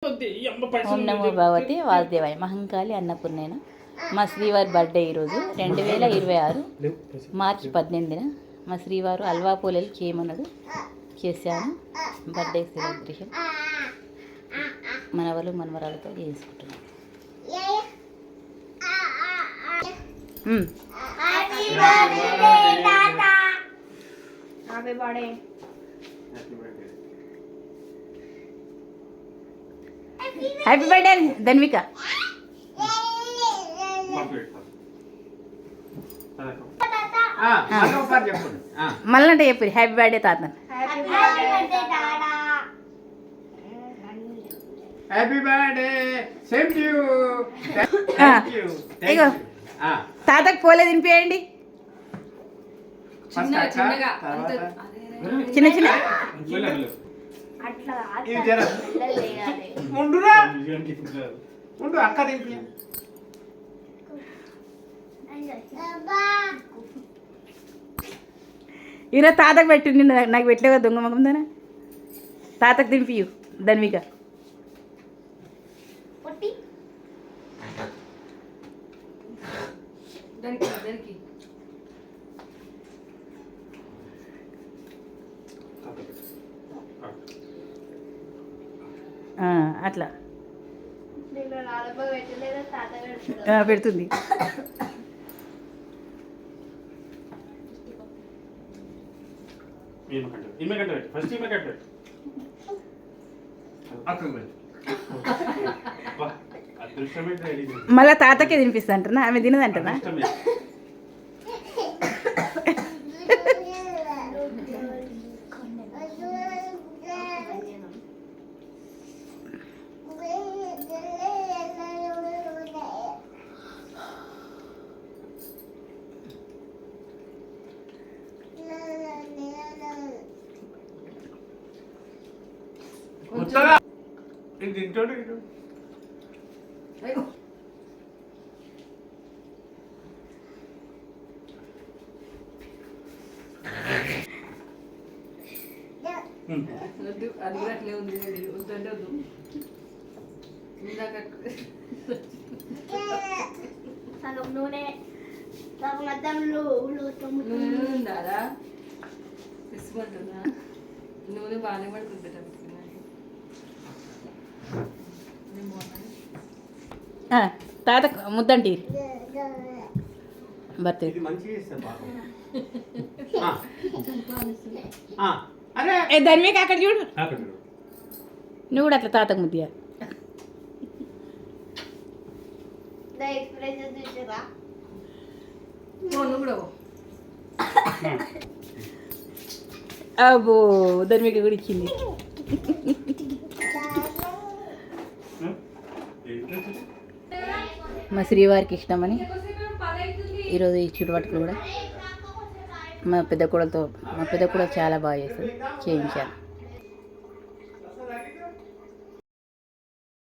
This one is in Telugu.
ఓం నమో భగవతి వాసుదేవాయ మహంకాళి అన్నపూర్ణేన మా శ్రీవారి బర్త్డే ఈరోజు 2026 మార్చి 18న మా శ్రీవారు అల్వా పూలలు చేయమన్నాడు, చేశాను. బర్త్డే సెలబ్రేషన్ మనవలు మనవరాలతో చేసుకుంటున్నాం. Happy birthday Dhanvika. మళ్ళీ చెప్పు హ్యాపీ బర్త్డే తాత. Happy birthday same to you. ఇగో తాతకు పోలే తినిపియండి. చిన్న చిన్న అక్క తింపి. ఈరోజు తాతకు పెట్టిండి, నాకు పెట్టలేవా దొంగ మగం దానా. తాతకు తినిపియు ధన్విక. అట్లా పెడుతుంది. మళ్ళా తాతకే తినిపిస్తా అంటున్నా, ఆమె తినదంటున్నా. అది కూడా అట్లే ఉంది, వద్దంటే వద్దు. సగం నూనె సగం అద్దంలో నూనె ఉందారా తీసుకుంటున్నా. నూనె బాగానే పడుతుంది. తాత ముద్దంటి బర్త్డే ధన్విక అక్కడ చూడు. నువ్వు కూడా అట్లా తాతకు ముద్దియా. అబ్బో ధన్విక కూడా ఇచ్చింది. మా శ్రీవారికి ఇష్టమని ఈరోజు ఈ చుట్టుపక్కల కూడా మా పెద్ద కూడా చాలా బాగా చేస్తారు, చేయించాను.